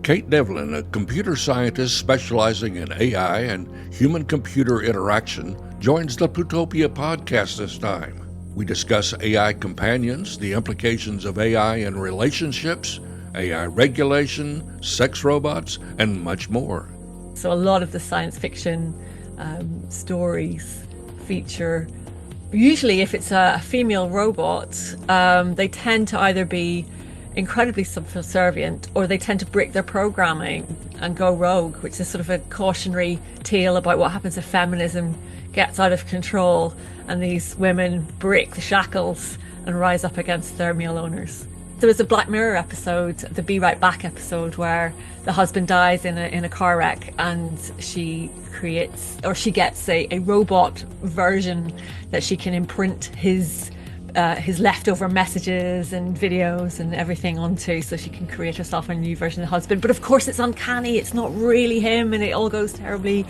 Kate Devlin, a computer scientist specializing in AI and human-computer interaction, joins the Plutopia podcast this time. We discuss AI companions, the implications of AI in relationships, AI regulation, sex robots, and much more. So a lot of the science fiction stories feature, usually if it's a female robot, they tend to either be incredibly subservient or they tend to break their programming and go rogue, which is sort of a cautionary tale about what happens if feminism gets out of control and these women break the shackles and rise up against their male owners. There was a Black Mirror episode, the Be Right Back episode, where the husband dies in a car wreck and she gets a robot version that she can imprint his leftover messages and videos and everything onto, so she can create herself a new version of the husband. But of course it's uncanny, it's not really him, and it all goes terribly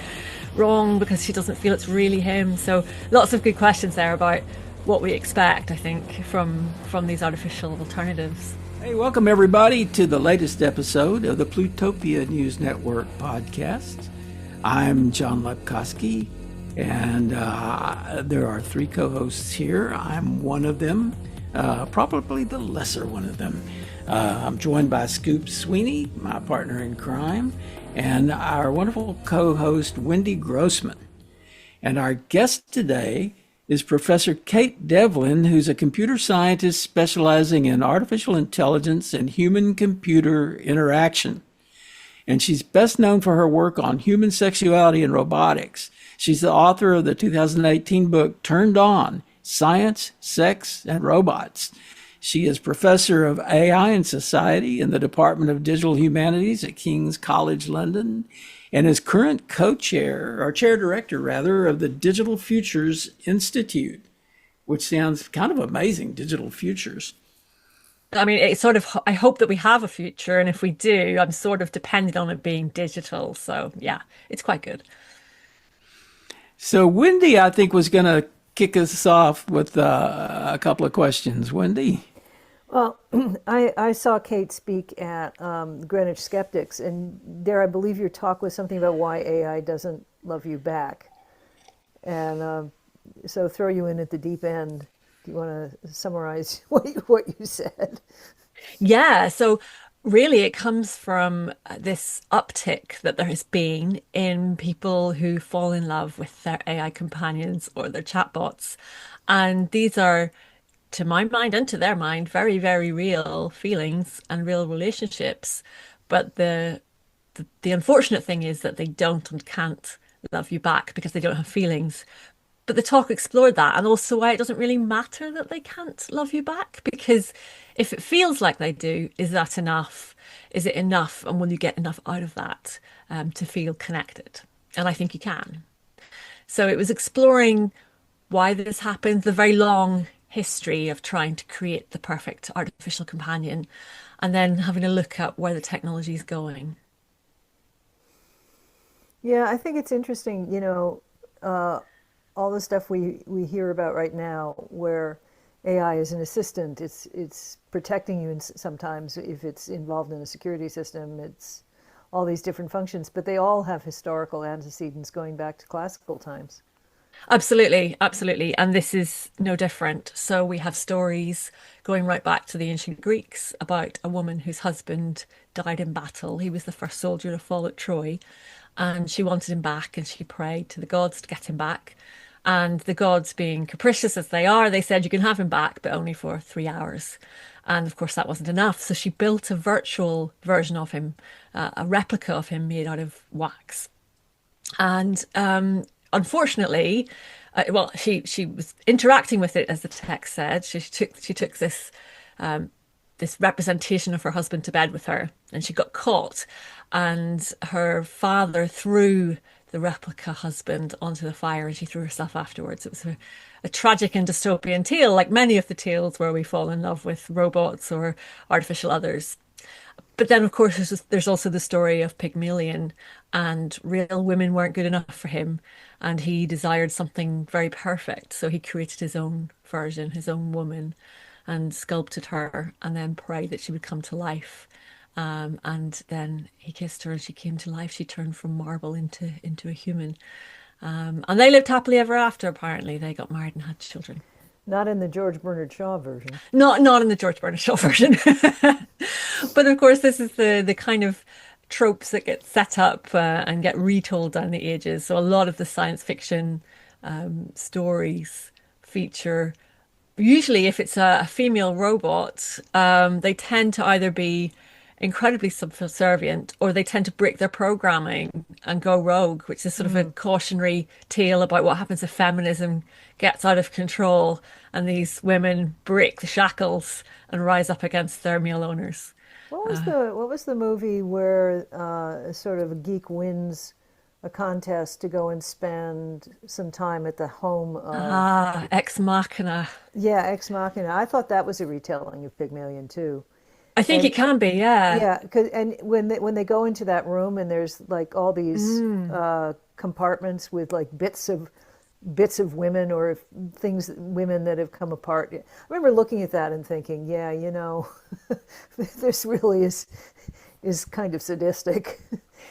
wrong because she doesn't feel it's really him. So lots of good questions there about what we expect, I think, from these artificial alternatives. Hey, welcome everybody to the latest episode of the Plutopia News Network podcast. I'm John Lepkowski, and there are three co-hosts here. I'm one of them, probably the lesser one of them. I'm joined by Scoop Sweeney, my partner in crime, and our wonderful co-host, Wendy Grossman. And our guest today is Professor Kate Devlin, who's a computer scientist specializing in artificial intelligence and human-computer interaction. And she's best known for her work on human sexuality and robotics. She's the author of the 2018 book, Turned On: Science, Sex, and Robots. She is professor of AI and Society in the Department of Digital Humanities at King's College London, and is current co-chair, or chair director rather, of the Digital Futures Institute, which sounds kind of amazing, Digital Futures. I mean, it's sort of, I hope that we have a future, and if we do, I'm sort of dependent on it being digital. So yeah, it's quite good. So Wendy, I think, was going to kick us off with a couple of questions. Wendy? Well, I saw Kate speak at Greenwich Skeptics, and there I believe your talk was something about why AI doesn't love you back. And so throw you in at the deep end. Do you want to summarize what you said? Yeah, so really it comes from this uptick that there has been in people who fall in love with their AI companions or their chatbots. And these are, to my mind and to their mind, very, very real feelings and real relationships. But the unfortunate thing is that they don't and can't love you back because they don't have feelings. But the talk explored that, and also why it doesn't really matter that they can't love you back, because if it feels like they do, is that enough? Is it enough? And will you get enough out of that to feel connected? And I think you can. So it was exploring why this happens, the very long history of trying to create the perfect artificial companion, and then having a look at where the technology is going. Yeah, I think it's interesting, all the stuff we hear about right now where AI is an assistant, it's protecting you sometimes if it's involved in a security system, it's all these different functions, but they all have historical antecedents going back to classical times. Absolutely, absolutely. And this is no different. So we have stories going right back to the ancient Greeks about a woman whose husband died in battle. He was the first soldier to fall at Troy, and she wanted him back, and she prayed to the gods to get him back. And the gods, being capricious as they are, they said you can have him back, but only for 3 hours. And of course, that wasn't enough. So she built a virtual version of him, a replica of him made out of wax. And unfortunately, she was interacting with it, as the text said. She took this representation of her husband to bed with her, and she got caught. And her father threw the replica husband onto the fire, and she threw herself afterwards. It was a tragic and dystopian tale, like many of the tales where we fall in love with robots or artificial others. But then, of course, there's also the story of Pygmalion, and real women weren't good enough for him, and he desired something very perfect. So he created his own version, his own woman, and sculpted her, and then prayed that she would come to life. And then he kissed her and she came to life. She turned from marble into a human. And they lived happily ever after, apparently. They got married and had children. Not in the George Bernard Shaw version. Not in the George Bernard Shaw version. But of course, this is the kind of tropes that get set up and get retold down the ages. So a lot of the science fiction stories feature, usually if it's a female robot, they tend to either be incredibly subservient or they tend to break their programming and go rogue, which is sort of a cautionary tale about what happens if feminism gets out of control and these women break the shackles and rise up against their male owners. What was the movie where sort of a geek wins a contest to go and spend some time at the home of Ex Machina. yeah, Ex Machina. I thought that was a retelling of Pygmalion too. I think And it can be, yeah. yeah, and when they go into that room and there's like all these compartments with like bits of women or things women that have come apart. I remember looking at that and thinking, yeah, this really is kind of sadistic.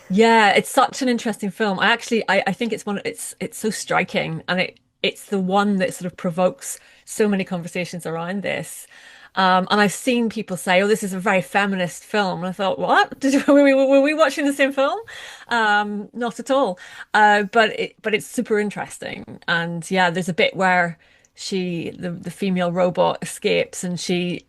Yeah, it's such an interesting film. I think it's so striking and it's the one that sort of provokes so many conversations around this. And I've seen people say, "Oh, this is a very feminist film," and I thought, "What? Were we watching the same film?" Not at all. But it's super interesting. And yeah, there's a bit where the female robot escapes, and she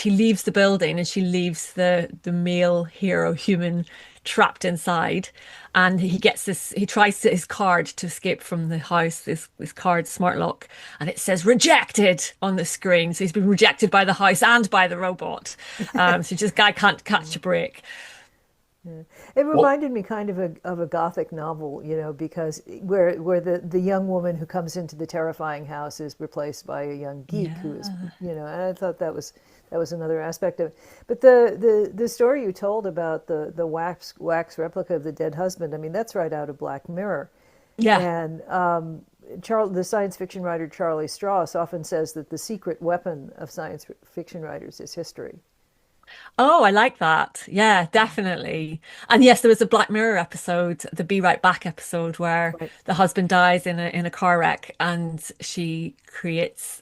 leaves the building and she leaves the male hero human trapped inside, and he tries his card to escape from the house, this card smart lock, and it says rejected on the screen, so he's been rejected by the house and by the robot. So just guy can't catch a break. It reminded me kind of a gothic novel, because where the young woman who comes into the terrifying house is replaced by a young geek who is, and I thought that was another aspect of it. But the story you told about the wax replica of the dead husband, I mean, that's right out of Black Mirror. Yeah. And the science fiction writer Charlie Strauss often says that the secret weapon of science fiction writers is history. Oh, I like that. Yeah, definitely. And yes, there was a Black Mirror episode, the Be Right Back episode, where Right. the husband dies in a car wreck, and she gets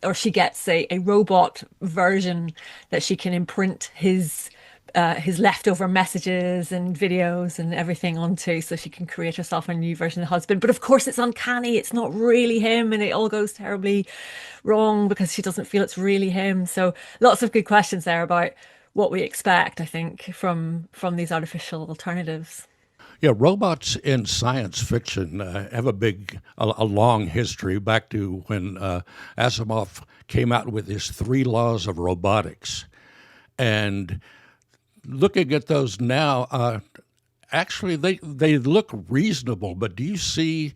a robot version that she can imprint his leftover messages and videos and everything onto, so she can create herself a new version of the husband. But of course, it's uncanny. It's not really him, and it all goes terribly wrong because she doesn't feel it's really him. So lots of good questions there about what we expect, I think, from these artificial alternatives. Yeah, robots in science fiction have a long history back to when Asimov came out with his 3 laws of robotics. And looking at those now, actually they look reasonable, but do you see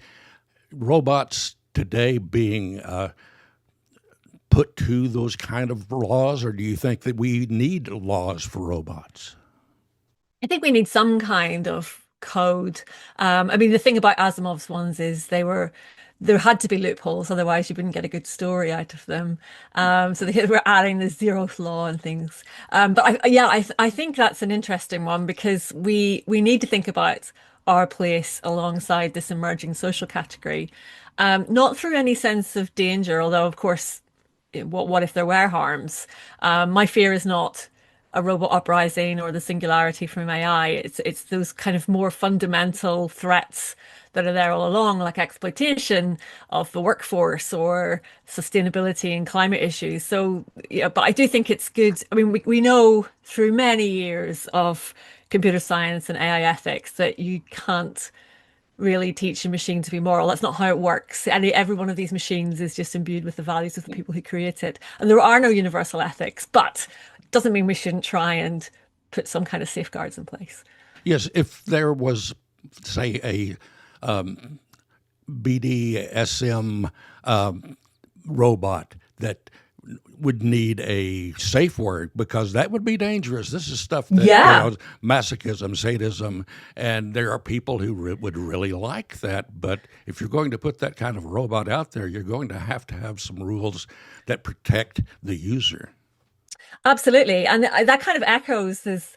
robots today being put to those kind of laws, or do you think that we need laws for robots? I think we need some kind of code. I mean, the thing about Asimov's ones is there had to be loopholes, otherwise you wouldn't get a good story out of them. So they were adding the zeroth law and things. But I think that's an interesting one because we need to think about our place alongside this emerging social category, not through any sense of danger, although of course, what if there were harms? My fear is not a robot uprising or the singularity from AI. It's those kind of more fundamental threats that are there all along, like exploitation of the workforce or sustainability and climate issues. So, yeah, but I do think it's good. I mean, we know through many years of computer science and AI ethics that you can't really teach a machine to be moral. That's not how it works. Every one of these machines is just imbued with the values of the people who create it. And there are no universal ethics, but it doesn't mean we shouldn't try and put some kind of safeguards in place. Yes, if there was, say, a BDSM robot that would need a safe word, because that would be dangerous. This is stuff that, masochism, sadism, and there are people who would really like that. But if you're going to put that kind of robot out there, you're going to have some rules that protect the user. Absolutely. And that kind of echoes this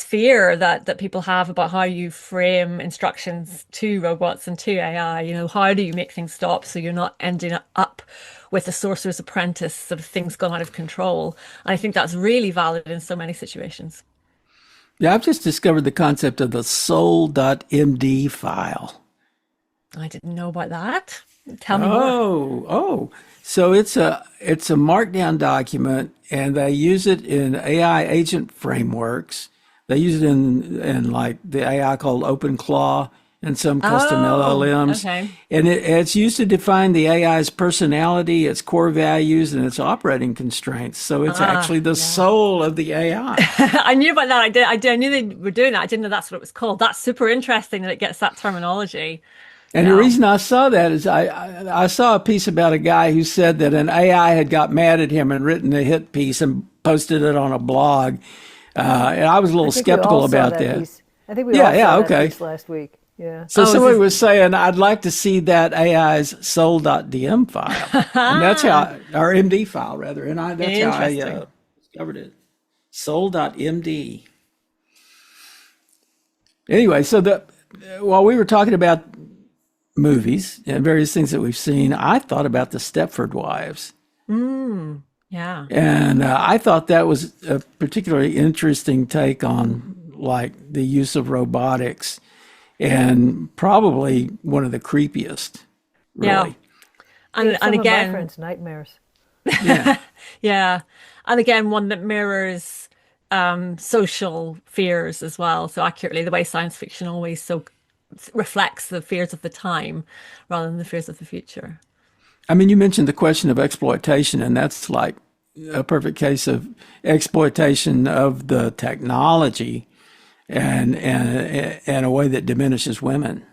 fear that people have about how you frame instructions to robots and to AI. How do you make things stop so you're not ending up with the sorcerer's apprentice, sort of things gone out of control. And I think that's really valid in so many situations. Yeah, I've just discovered the concept of the soul.md file. I didn't know about that. Tell me more. Oh. So it's a markdown document, and they use it in AI agent frameworks. They use it in like the AI called OpenClaw and some custom Oh, LLMs, okay. and it's used to define the AI's personality, its core values, and its operating constraints. So it's actually the Yeah. soul of the AI. I knew about that. I knew they were doing that. I didn't know that's what it was called. That's super interesting that it gets that terminology. And the Yeah. reason I saw that is I saw a piece about a guy who said that an AI had got mad at him and written a hit piece and posted it on a blog. And I was a I little think we all skeptical saw about that that. piece. I think we all Yeah, saw that okay. piece last week. Yeah. So Oh, is somebody this... was saying, I'd like to see that AI's soul.dm file. And that's how, or MD file rather. And that's how I Interesting. discovered it. Soul.md. Anyway, while we were talking about movies and various things that we've seen, I thought about the Stepford Wives. Yeah. And I thought that was a particularly interesting take on like the use of robotics, and probably one of the creepiest, Yeah. really. And Some of my again, friends' nightmares. Yeah. yeah. And again, one that mirrors social fears as well. So accurately, the way science fiction always so reflects the fears of the time rather than the fears of the future. I mean, you mentioned the question of exploitation, and that's like a perfect case of exploitation of the technology and in a way that diminishes women.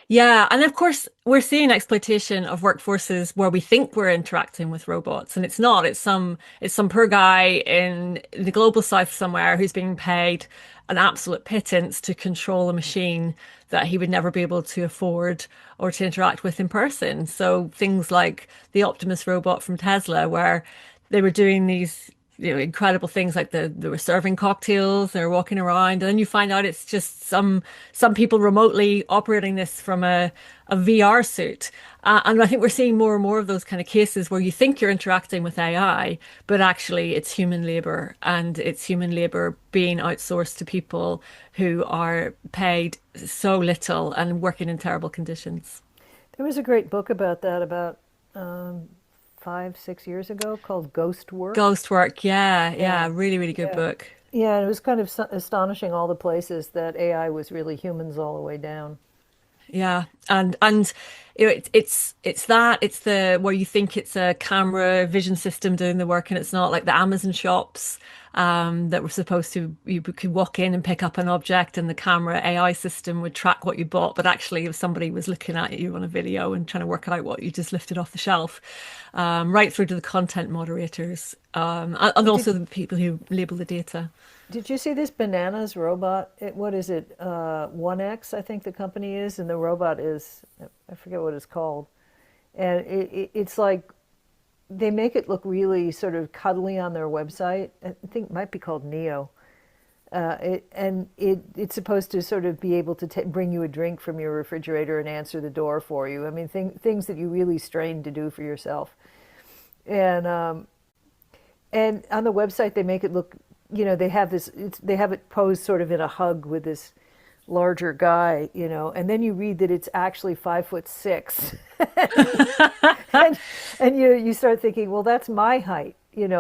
Yeah, and of course, we're seeing exploitation of workforces where we think we're interacting with robots, and it's not. It's some poor guy in the global south somewhere who's being paid an absolute pittance to control a machine that he would never be able to afford or to interact with in person. So things like the Optimus robot from Tesla, where they were doing these incredible things like they were serving cocktails, they were walking around, and then you find out it's just some people remotely operating this from a VR suit. And I think we're seeing more and more of those kind of cases where you think you're interacting with AI, but actually it's human labor, and it's human labor being outsourced to people who are paid so little and working in terrible conditions. There was a great book about that about 5, 6 years ago called Ghost Work. Ghost work, yeah, Yeah. yeah, really, really good Yeah. book. Yeah, and it was kind of astonishing all the places that AI was really humans all the way down. Yeah, and it's the where you think it's a camera vision system doing the work, and it's not, like the Amazon shops that were supposed to, you could walk in and pick up an object and the camera AI system would track what you bought, but actually if somebody was looking at you on a video and trying to work out what you just lifted off the shelf, right through to the content moderators, and also the people who label the data. Did you see this bananas robot? What is it? 1X, I think the company is, and the robot is, I forget what it's called. And it's like they make it look really sort of cuddly on their website. I think it might be called Neo. It's supposed to sort of be able to bring you a drink from your refrigerator and answer the door for you. I mean, things that you really strain to do for yourself. And on the website, they make it look, they have they have it posed sort of in a hug with this larger guy, and then you read that it's actually 5'6", and you start thinking, well, that's my height, and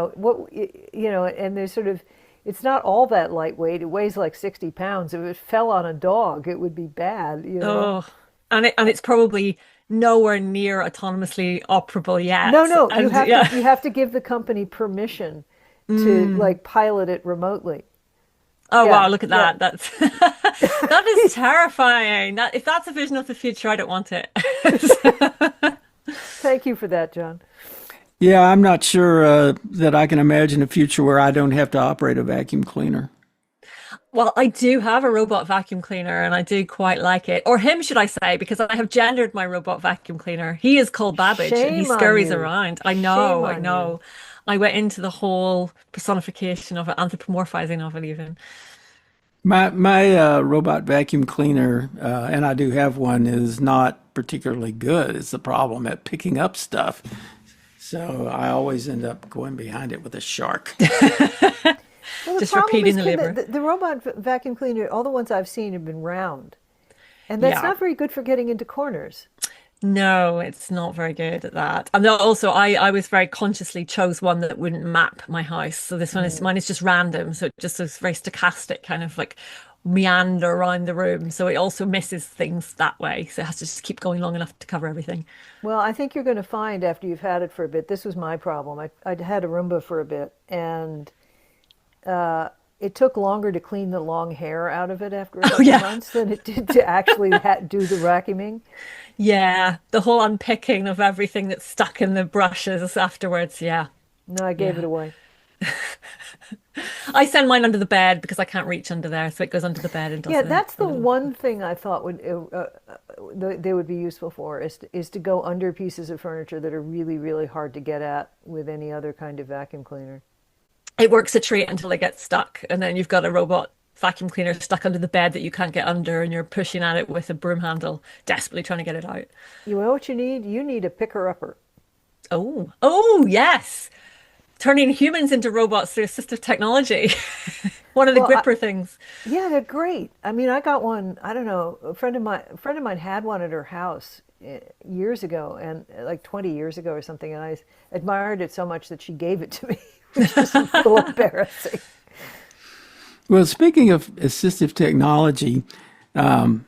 there's sort of, it's not all that lightweight. It weighs like 60 pounds. If it fell on a dog, it would be bad. Oh, and it's probably nowhere near autonomously operable yet. No, you And have yeah. you have to give the company permission to like pilot it remotely. Oh Yeah, wow, look at yeah. that. That's that is terrifying. That if that's a vision of the future, I don't want it. Thank you for that, John. Yeah, I'm not sure that I can imagine a future where I don't have to operate a vacuum cleaner. Well, I do have a robot vacuum cleaner and I do quite like it. Or him, should I say, because I have gendered my robot vacuum cleaner. He is called Babbage and he Shame on scurries you. around. Shame I on you. know. I went into the whole personification of it, anthropomorphizing of it even. My robot vacuum cleaner, and I do have one, is not particularly good. It's the problem at picking up stuff. So I always end up going behind it with a shark. Well, the Just problem repeating is, the Kim, labor. the robot vacuum cleaner, all the ones I've seen have been round. And that's Yeah. not very good for getting into corners. No, it's not very good at that. And also I was very consciously chose one that wouldn't map my house. So this one is Mm. mine is just random. So it just is very stochastic, kind of like meander around the room. So it also misses things that way. So it has to just keep going long enough to cover everything. Well, I think you're going to find after you've had it for a bit, this was my problem. I'd had a Roomba for a bit, and it took longer to clean the long hair out of it after a Oh couple yeah. months than it did to actually do the vacuuming. Yeah. The whole unpicking of everything that's stuck in the brushes afterwards. Yeah. No, I gave it Yeah. away. I send mine under the bed because I can't reach under there. So it goes under the bed and does Yeah, that's a the little. one thing I thought they would be useful for is to go under pieces of furniture that are really, really hard to get at with any other kind of vacuum cleaner. It works a treat until they get stuck, and then you've got a robot vacuum cleaner stuck under the bed that you can't get under, and you're pushing at it with a broom handle, desperately trying to get it out. You know what you need? You need a picker-upper. Oh, yes. Turning humans into robots through assistive technology. One of the Well, gripper things. yeah, they're great. I mean, I got one. I don't know. A friend of mine had one at her house years ago, and like 20 years ago or something. And I admired it so much that she gave it to me, which was a little embarrassing. Well, speaking of assistive technology, Howard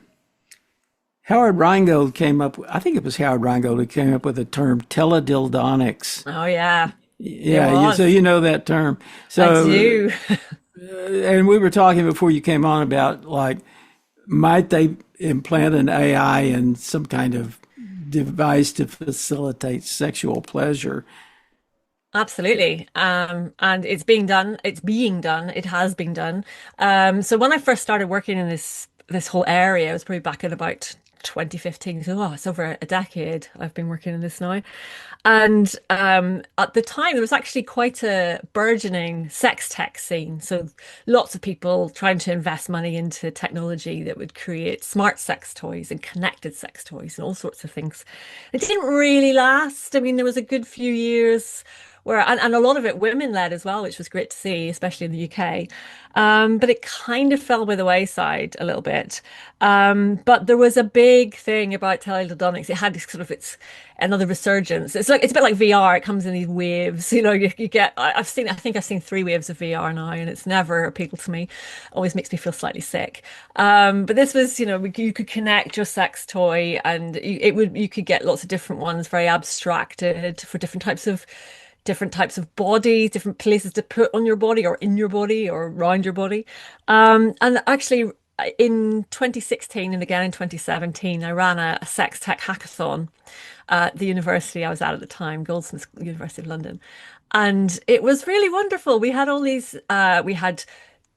Rheingold came up, I think it was Howard Rheingold who came up with the term teledildonics. Oh, yeah, it Yeah, so was. you know that term. I So, do. and we were talking before you came on about like, might they implant an AI in some kind of device to facilitate sexual pleasure? Absolutely. And it's being done. It's being done. It has been done. So when I first started working in this whole area, it was probably back in about 2015. So it's over a decade I've been working in this now. And at the time, there was actually quite a burgeoning sex tech scene. So lots of people trying to invest money into technology that would create smart sex toys and connected sex toys and all sorts of things. It didn't really last. I mean, there was a good few years where, and a lot of it women led as well, which was great to see, especially in the UK. But it kind of fell by the wayside a little bit. But there was a big thing about teledildonics. It had this sort of its another resurgence. It's a bit like VR. It comes in these waves. You know, you get. I think I've seen 3 waves of VR now, and it's never appealed to me. Always makes me feel slightly sick. But this was, you could connect your sex toy, and you could get lots of different ones, very abstracted for different types of bodies, different places to put on your body or in your body or around your body. And actually, in 2016 and again in 2017, I ran a sex tech hackathon at the university I was at the time, Goldsmiths, University of London. And it was really wonderful. We had all these, we had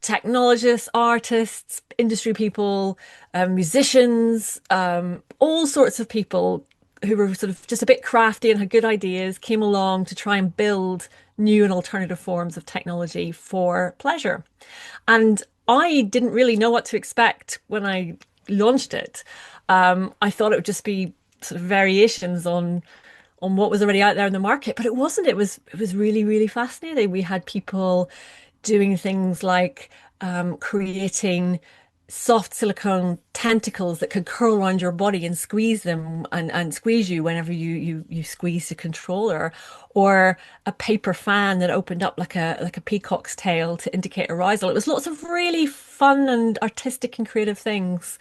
technologists, artists, industry people, musicians, all sorts of people who were sort of just a bit crafty and had good ideas came along to try and build new and alternative forms of technology for pleasure. And I didn't really know what to expect when I launched it. I thought it would just be sort of variations on what was already out there in the market, but it wasn't. It was really, really fascinating. We had people doing things like creating soft silicone tentacles that could curl around your body and squeeze them and squeeze you whenever you squeeze the controller, or a paper fan that opened up like a peacock's tail to indicate arousal. It was lots of really fun and artistic and creative things.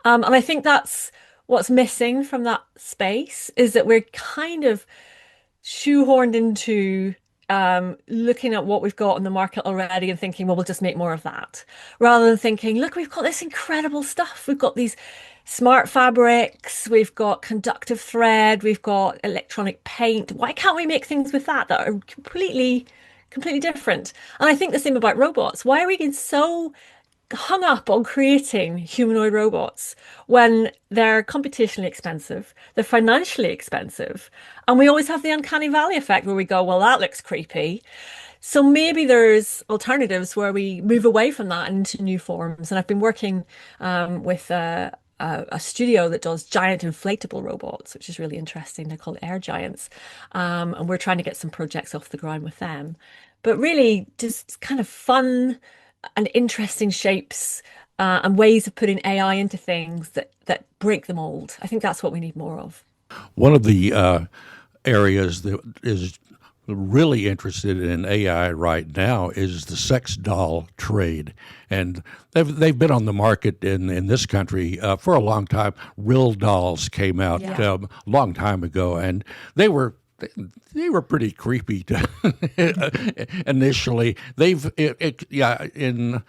And I think that's what's missing from that space, is that we're kind of shoehorned into looking at what we've got on the market already and thinking, well, we'll just make more of that, rather than thinking, look, we've got this incredible stuff. We've got these smart fabrics, we've got conductive thread, we've got electronic paint. Why can't we make things with that are completely different? And I think the same about robots. Why are we getting so hung up on creating humanoid robots when they're computationally expensive, they're financially expensive, and we always have the uncanny valley effect where we go, well, that looks creepy. So maybe there's alternatives where we move away from that into new forms. And I've been working with a studio that does giant inflatable robots, which is really interesting. They're called air giants. And we're trying to get some projects off the ground with them. But really, just kind of fun and interesting shapes and ways of putting AI into things that break the mold. I think that's what we need more of. One of the areas that is really interested in AI right now is the sex doll trade, and they've been on the market in this country for a long time. Real dolls came out a long time ago, and they were pretty creepy initially. In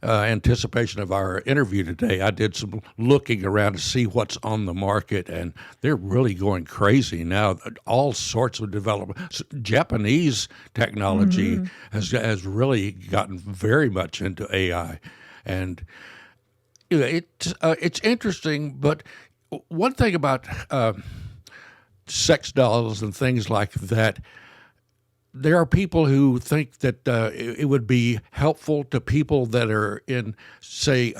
anticipation of our interview today, I did some looking around to see what's on the market, and they're really going crazy now. All sorts of development. Japanese technology has really gotten very much into AI, and it's interesting. But one thing about sex dolls and things like that, there are people who think that it would be helpful to people that are in, say,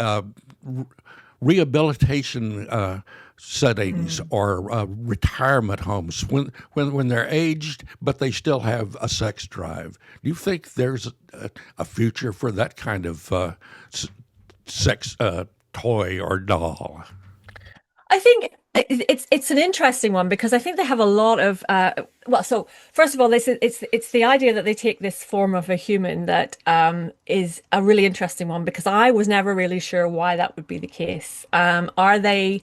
rehabilitation settings or retirement homes when they're aged, but they still have a sex drive. Do you think there's a future for that kind of sex toy or doll? I think it's an interesting one because I think they have a lot of well, so first of all, it's the idea that they take this form of a human that is a really interesting one, because I was never really sure why that would be the case. Are they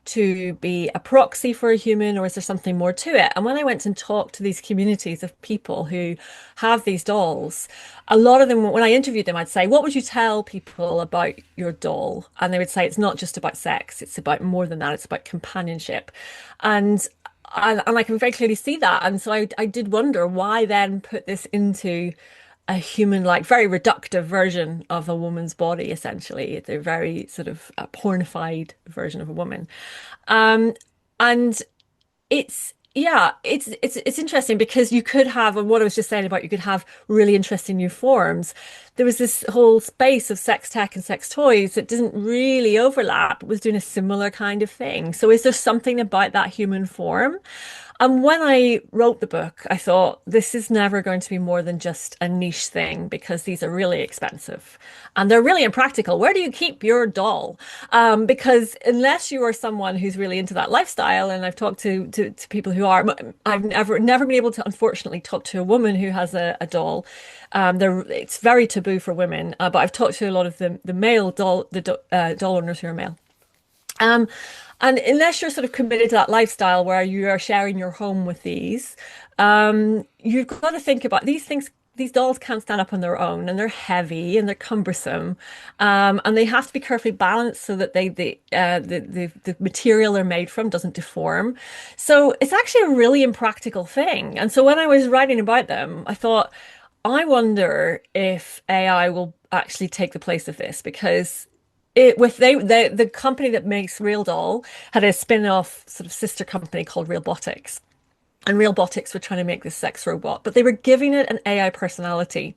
to be a proxy for a human, or is there something more to it? And when I went and talked to these communities of people who have these dolls, a lot of them, when I interviewed them, I'd say, what would you tell people about your doll? And they would say, it's not just about sex, it's about more than that, it's about companionship. And I can very clearly see that. And so I did wonder, why then put this into a human-like, very reductive version of a woman's body, essentially. They're very sort of a pornified version of a woman. And it's interesting because you could have, and what I was just saying about, you could have really interesting new forms. There was this whole space of sex tech and sex toys that didn't really overlap. It was doing a similar kind of thing. So is there something about that human form? And when I wrote the book, I thought, this is never going to be more than just a niche thing, because these are really expensive and they're really impractical. Where do you keep your doll? Because unless you are someone who's really into that lifestyle, and I've talked to people who are, I've never been able to, unfortunately, talk to a woman who has a doll. It's very taboo for women, but I've talked to a lot of the male doll owners who are male. And unless you're sort of committed to that lifestyle where you are sharing your home with these, you've got to think about these things. These dolls can't stand up on their own, and they're heavy and they're cumbersome, and they have to be carefully balanced so that the material they're made from doesn't deform. So it's actually a really impractical thing. And so when I was writing about them, I thought, I wonder if AI will actually take the place of this, because the company that makes Real Doll had a spin-off sort of sister company called Realbotics. And Realbotics were trying to make this sex robot, but they were giving it an AI personality.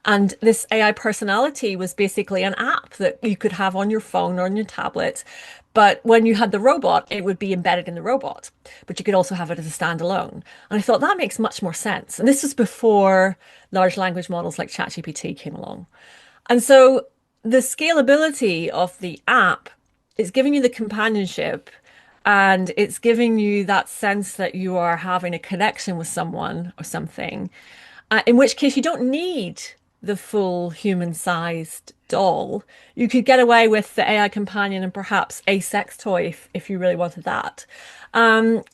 And this AI personality was basically an app that you could have on your phone or on your tablet. But when you had the robot, it would be embedded in the robot. But you could also have it as a standalone. And I thought that makes much more sense. And this was before large language models like ChatGPT came along. And so the scalability of the app is giving you the companionship, and it's giving you that sense that you are having a connection with someone or something, in which case you don't need the full human-sized doll. You could get away with the AI companion and perhaps a sex toy if you really wanted that. And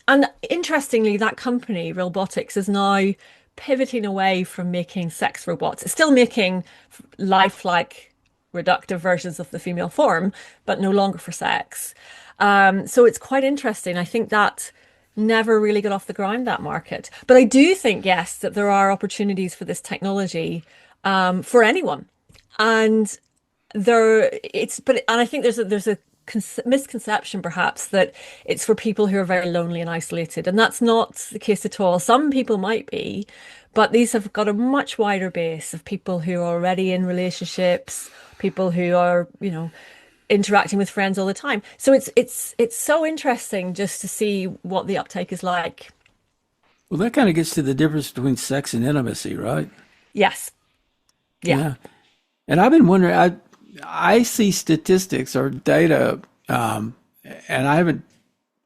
interestingly, that company, Realbotics, is now pivoting away from making sex robots. It's still making lifelike reductive versions of the female form, but no longer for sex. So it's quite interesting. I think that never really got off the ground, that market. But I do think, yes, that there are opportunities for this technology for anyone. And and I think there's a misconception perhaps that it's for people who are very lonely and isolated, and that's not the case at all. Some people might be, but these have got a much wider base of people who are already in relationships, people who are, interacting with friends all the time. So it's so interesting just to see what the uptake is like. Well, that kind of gets to the difference between sex and intimacy, right? Yes. Yeah. And I've been wondering, I see statistics or data, and I haven't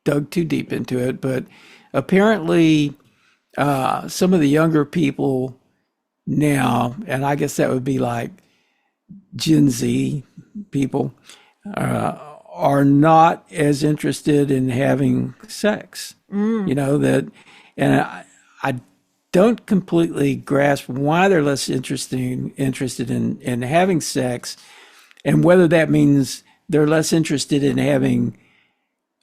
dug too deep into it, but apparently some of the younger people now, and I guess that would be like Gen Z people, are not as interested in having sex. And I don't completely grasp why they're less interested in having sex, and whether that means they're less interested in having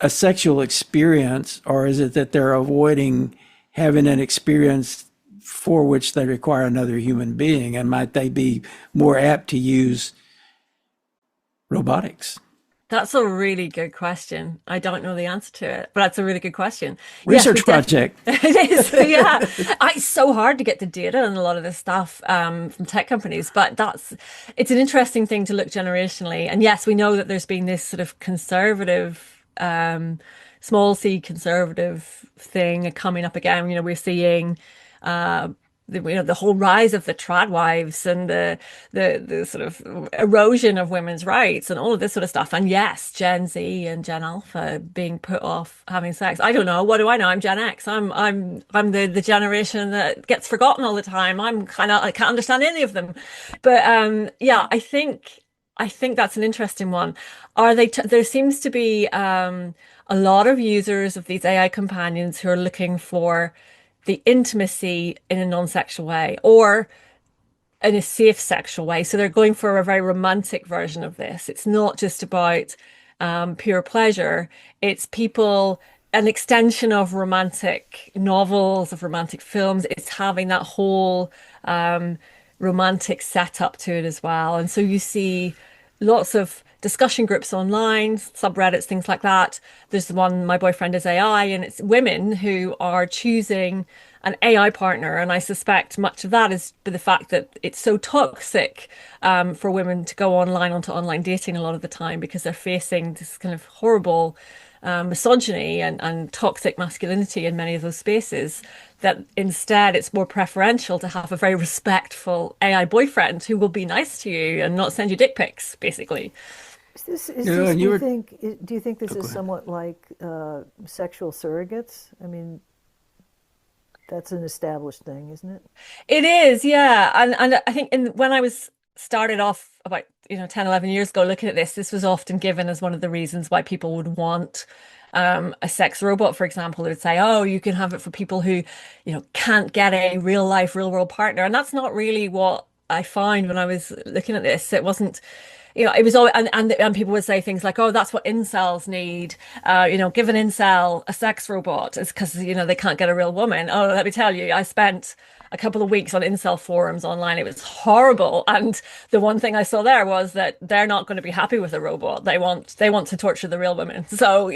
a sexual experience, or is it that they're avoiding having an experience for which they require another human being, and might they be more apt to use robotics? That's a really good question. I don't know the answer to it, but that's a really good question. Research project. It is, yeah. It's so hard to get the data on a lot of this stuff from tech companies, but it's an interesting thing to look generationally. And yes, we know that there's been this sort of conservative, small c conservative thing coming up again. We're seeing the whole rise of the trad wives and the sort of erosion of women's rights and all of this sort of stuff. And yes, Gen Z and Gen Alpha being put off having sex. I don't know. What do I know? I'm Gen X. I'm the generation that gets forgotten all the time. I can't understand any of them. But yeah, I think that's an interesting one. There seems to be a lot of users of these AI companions who are looking for the intimacy in a non-sexual way or in a safe sexual way. So they're going for a very romantic version of this. It's not just about pure pleasure. It's an extension of romantic novels, of romantic films. It's having that whole romantic setup to it as well. And so you see lots of discussion groups online, subreddits, things like that. There's the one, My Boyfriend is AI, and it's women who are choosing an AI partner. And I suspect much of that is the fact that it's so toxic for women to go onto online dating a lot of the time, because they're facing this kind of horrible misogyny and toxic masculinity in many of those spaces, that instead it's more preferential to have a very respectful AI boyfriend who will be nice to you and not send you dick pics, basically. Do you think this is somewhat like sexual surrogates? I mean, that's an established thing, isn't it? It is, yeah. And I think when I was started off about 10, 11 years ago looking at this was often given as one of the reasons why people would want a sex robot, for example. They would say, oh, you can have it for people who can't get a real world partner. And that's not really what I found when I was looking at this. It wasn't, it was all, and people would say things like, oh, that's what incels need. Give an incel a sex robot. It's because, they can't get a real woman. Oh, let me tell you, I spent a couple of weeks on incel forums online. It was horrible. And the one thing I saw there was that they're not going to be happy with a robot. They want to torture the real women. So,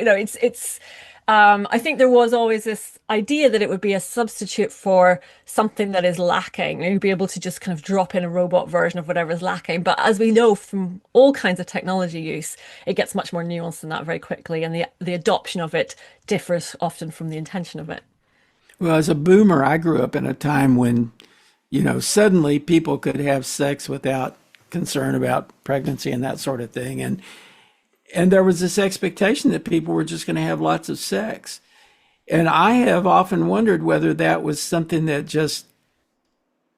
I think there was always this idea that it would be a substitute for something that is lacking. You'd be able to just kind of drop in a robot version of whatever is lacking. But as we know from all kinds of technology use, it gets much more nuanced than that very quickly. And the adoption of it differs often from the intention of it. Well, as a boomer, I grew up in a time when, suddenly people could have sex without concern about pregnancy and that sort of thing. And there was this expectation that people were just going to have lots of sex. And I have often wondered whether that was something that just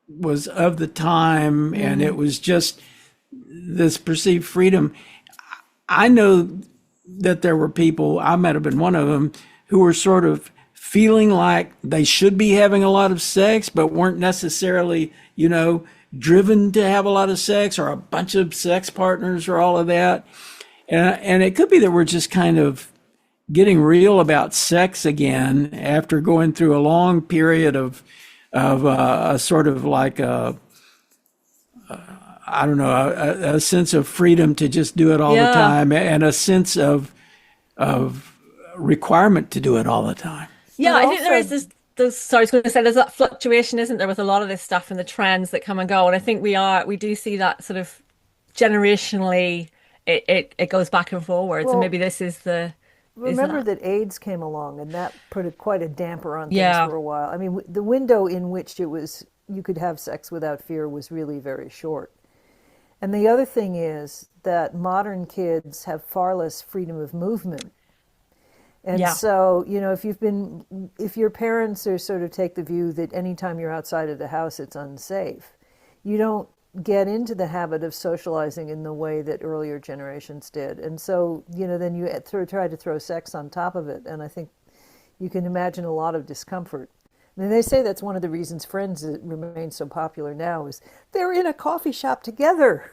was of the time and it was just this perceived freedom. I know that there were people, I might have been one of them, who were sort of feeling like they should be having a lot of sex, but weren't necessarily, driven to have a lot of sex or a bunch of sex partners or all of that. And it could be that we're just kind of getting real about sex again after going through a long period of a sort of like a I don't know, a sense of freedom to just do it all the time, and a sense of requirement to do it all the time. Yeah, But I think there is also, sorry, I was going to say there's that fluctuation, isn't there, with a lot of this stuff and the trends that come and go. And I think we do see that sort of generationally it goes back and forwards. And well, maybe this is remember that. that AIDS came along and that put quite a damper on things Yeah. for a while. I mean, the window in which you could have sex without fear was really very short. And the other thing is that modern kids have far less freedom of movement. And Yeah. so, if your parents are sort of take the view that anytime you're outside of the house, it's unsafe, you don't get into the habit of socializing in the way that earlier generations did. And so, then you try to throw sex on top of it. And I think you can imagine a lot of discomfort. I mean, they say that's one of the reasons Friends remain so popular now is they're in a coffee shop together.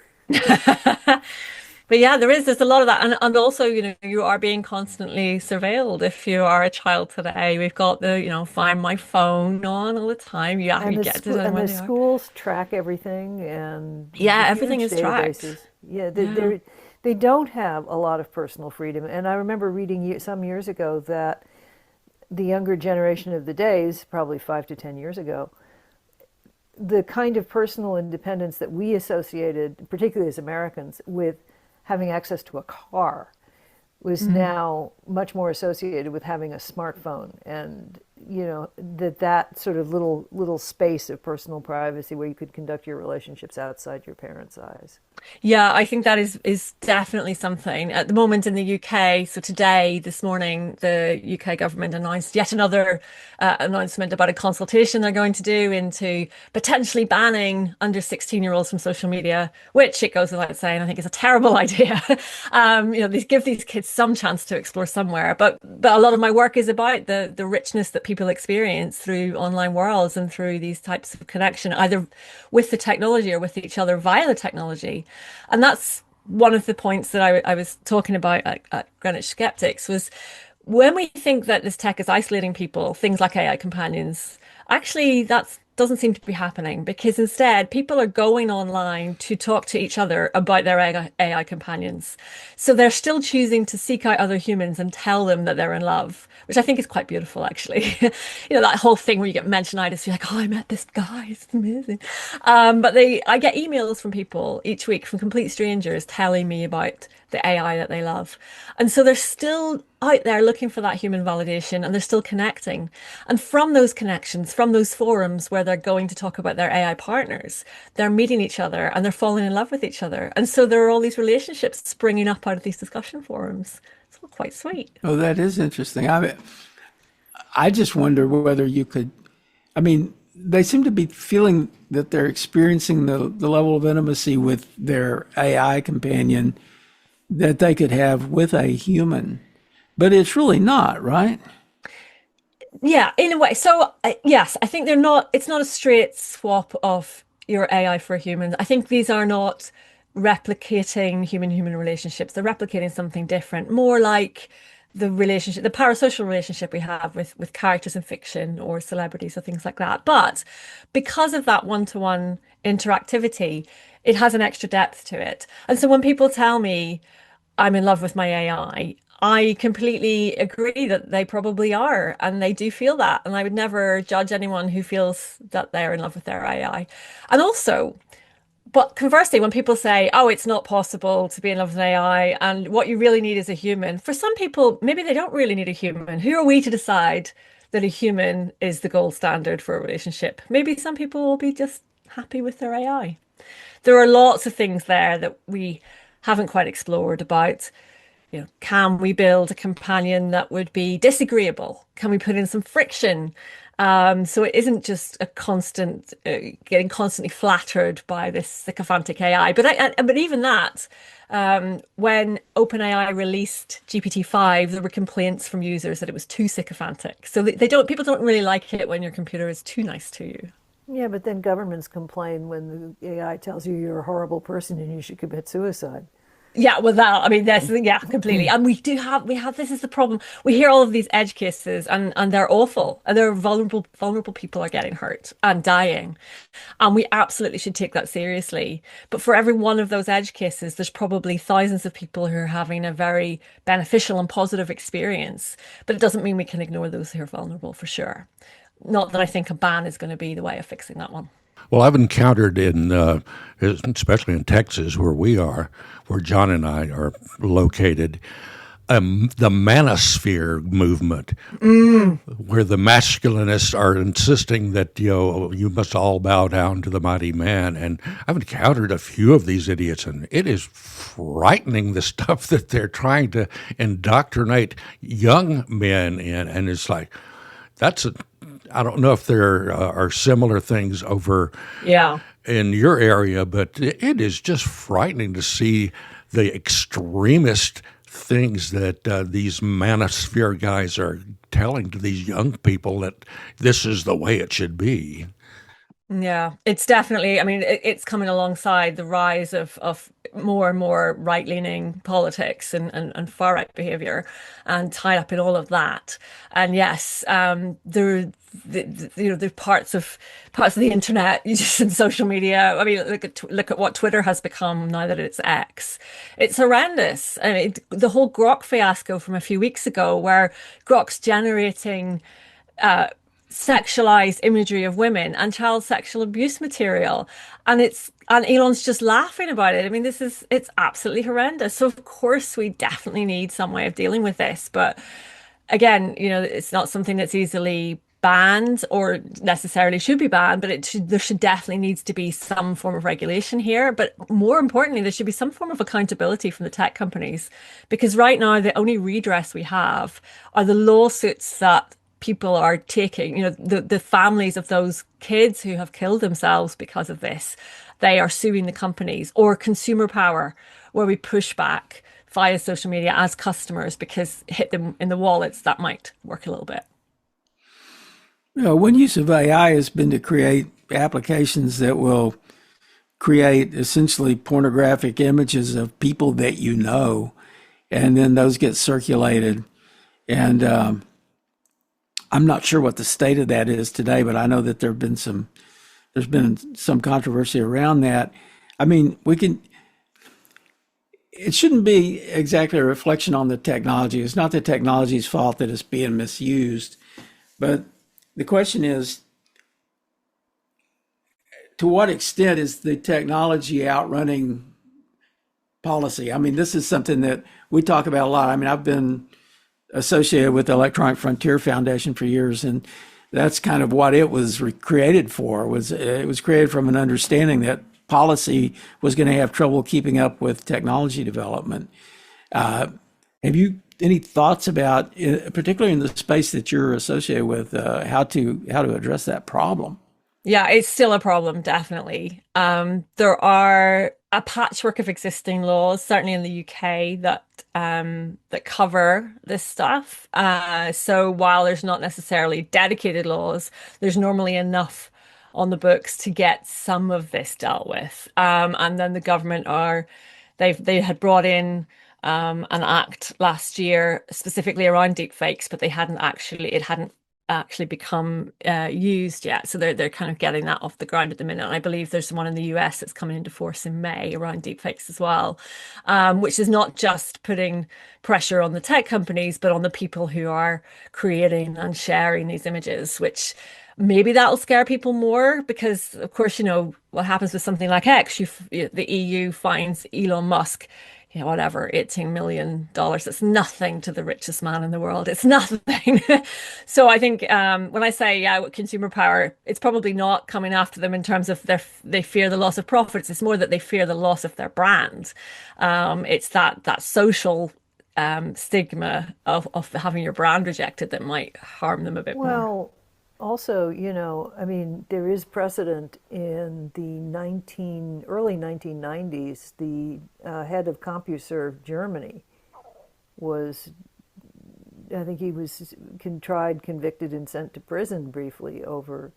But yeah, there's a lot of that. And also, you are being constantly surveilled if you are a child today. We've got the, find my phone on all the time. And You get to know and where the they are. schools track everything and Yeah, everything huge is tracked. databases. Yeah, Yeah. they don't have a lot of personal freedom. And I remember reading some years ago that the younger generation of the days, probably 5 to 10 years ago, the kind of personal independence that we associated, particularly as Americans, with having access to a car was now much more associated with having a smartphone, and that sort of little space of personal privacy where you could conduct your relationships outside your parents' eyes. Yeah, I think that is definitely something. At the moment in the UK, so today, this morning, the UK government announced yet another announcement about a consultation they're going to do into potentially banning under 16-year-olds from social media, which it goes without saying, I think is a terrible idea. These give these kids some chance to explore somewhere. But a lot of my work is about the richness that people experience through online worlds and through these types of connection, either with the technology or with each other via the technology. And that's one of the points that I was talking about at Greenwich Skeptics was when we think that this tech is isolating people, things like AI companions, actually that doesn't seem to be happening, because instead people are going online to talk to each other about their AI companions. So they're still choosing to seek out other humans and tell them that they're in love, which I think is quite beautiful, actually. That whole thing where you get mentionitis, you're like, oh, I met this guy, it's amazing. But I get emails from people each week from complete strangers telling me about the AI that they love. And so they're still out there looking for that human validation, and they're still connecting. And from those connections, from those forums where they're going to talk about their AI partners, they're meeting each other and they're falling in love with each other. And so there are all these relationships springing up out of these discussion forums. It's all quite sweet. Oh, that is interesting. I just wonder whether you could, I mean, they seem to be feeling that they're experiencing the level of intimacy with their AI companion that they could have with a human, but it's really not, right? Yeah, in a way. So, yes, I think it's not a straight swap of your AI for humans. I think these are not replicating human-human relationships. They're replicating something different, more like the relationship, the parasocial relationship we have with characters in fiction or celebrities or things like that. But because of that one-to-one interactivity, it has an extra depth to it. And so when people tell me I'm in love with my I completely agree that they probably are, and they do feel that. And I would never judge anyone who feels that they're in love with their AI. And also, but conversely, when people say, oh, it's not possible to be in love with an AI and what you really need is a human, for some people, maybe they don't really need a human. Who are we to decide that a human is the gold standard for a relationship? Maybe some people will be just happy with their AI. There are lots of things there that we haven't quite explored about, can we build a companion that would be disagreeable? Can we put in some friction? So it isn't just a constant getting constantly flattered by this sycophantic AI. But even that, when OpenAI released GPT-5, there were complaints from users that it was too sycophantic. So people don't really like it when your computer is too nice to you. Yeah, but then governments complain when the AI tells you you're a horrible person and you should commit suicide. Yeah, well, that I mean, that's yeah, completely. And we have this is the problem. We hear all of these edge cases, and they're awful, and they're vulnerable people are getting hurt and dying, and we absolutely should take that seriously. But for every one of those edge cases, there's probably thousands of people who are having a very beneficial and positive experience. But it doesn't mean we can ignore those who are vulnerable for sure. Not that I think a ban is going to be the way of fixing that one. Well, I've encountered especially in Texas, where we are, where John and I are located, the manosphere movement, where the masculinists are insisting that you must all bow down to the mighty man. And I've encountered a few of these idiots, and it is frightening the stuff that they're trying to indoctrinate young men in. And it's like I don't know if there are similar things over Yeah. in your area, but it is just frightening to see the extremist things that these manosphere guys are telling to these young people that this is the way it should be. Yeah, it's definitely, I mean, it's coming alongside the rise of more and more right-leaning politics and far-right behavior and tied up in all of that. And yes, the parts of the internet, just in social media. I mean, look at what Twitter has become now that it's X. It's horrendous. I mean, the whole Grok fiasco from a few weeks ago, where Grok's generating sexualized imagery of women and child sexual abuse material, and Elon's just laughing about it. I mean, it's absolutely horrendous. So of course we definitely need some way of dealing with this, but again, it's not something that's easily banned or necessarily should be banned, but there should definitely needs to be some form of regulation here. But more importantly, there should be some form of accountability from the tech companies, because right now the only redress we have are the lawsuits that people are taking. The families of those kids who have killed themselves because of this, they are suing the companies, or consumer power, where we push back via social media as customers, because hit them in the wallets, that might work a little bit. One use of AI has been to create applications that will create essentially pornographic images of people that you know, and then those get circulated. And I'm not sure what the state of that is today, but I know that there's been some controversy around that. I mean, it shouldn't be exactly a reflection on the technology. It's not the technology's fault that it's being misused, but the question is, to what extent is the technology outrunning policy? I mean, this is something that we talk about a lot. I mean, I've been associated with the Electronic Frontier Foundation for years, and that's kind of what it was created for. It was created from an understanding that policy was going to have trouble keeping up with technology development. Have you any thoughts about, particularly in the space that you're associated with, how to address that problem? Yeah, it's still a problem, definitely. There are a patchwork of existing laws, certainly in the UK, that cover this stuff. So while there's not necessarily dedicated laws, there's normally enough on the books to get some of this dealt with. And then the government they had brought in an act last year specifically around deepfakes, but it hadn't actually become used yet. So they're kind of getting that off the ground at the minute. And I believe there's one in the US that's coming into force in May around deepfakes as well, which is not just putting pressure on the tech companies, but on the people who are creating and sharing these images, which maybe that'll scare people more, because of course, what happens with something like X, the EU finds Elon Musk, whatever, $18 million. It's nothing to the richest man in the world. It's nothing. So I think when I say, with consumer power, it's probably not coming after them in terms of they fear the loss of profits. It's more that they fear the loss of their brand. It's that social stigma of having your brand rejected that might harm them a bit more. Well, also, I mean, there is precedent in the early 1990s. The head of CompuServe Germany was, I think he was tried, convicted, and sent to prison briefly over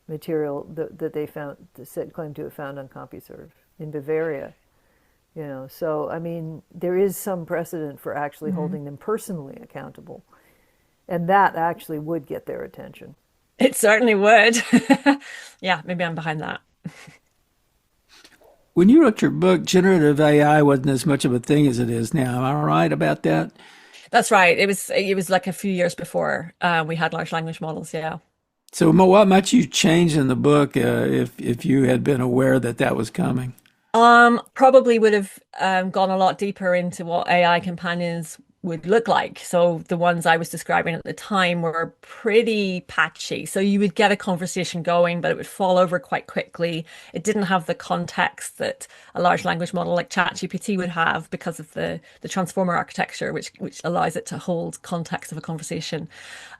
material that they claimed to have found on CompuServe in Bavaria. So I mean, there is some precedent for actually holding them personally accountable, and that actually would get their attention. It certainly would. Yeah, maybe I'm behind that. When you wrote your book, generative AI wasn't as much of a thing as it is now. Am I right about that? That's right. It was like a few years before we had large language models. Yeah. So, what might you change in the book if you had been aware that that was coming? Probably would have gone a lot deeper into what AI companions would look like. So the ones I was describing at the time were pretty patchy. So you would get a conversation going, but it would fall over quite quickly. It didn't have the context that a large language model like ChatGPT would have because of the transformer architecture, which allows it to hold context of a conversation.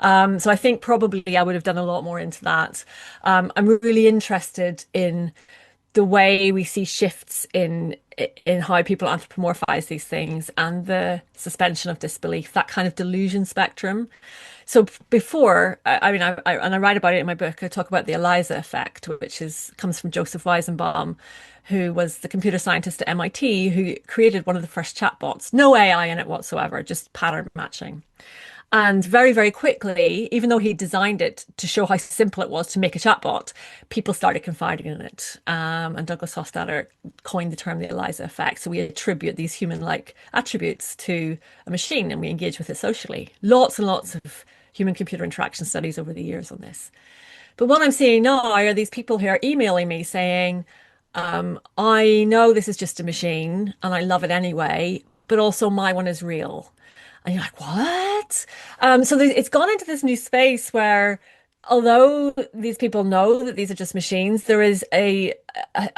So I think probably I would have done a lot more into that. I'm really interested in the way we see shifts in how people anthropomorphize these things and the suspension of disbelief, that kind of delusion spectrum. So before, I mean, and I write about it in my book. I talk about the Eliza effect, which comes from Joseph Weizenbaum, who was the computer scientist at MIT who created one of the first chatbots. No AI in it whatsoever, just pattern matching. And very, very quickly, even though he designed it to show how simple it was to make a chatbot, people started confiding in it. And Douglas Hofstadter coined the term the Eliza effect. So we attribute these human-like attributes to a machine and we engage with it socially. Lots and lots of human-computer interaction studies over the years on this. But what I'm seeing now are these people who are emailing me saying, I know this is just a machine and I love it anyway, but also my one is real. And you're like, what? So it's gone into this new space where, although these people know that these are just machines, there is a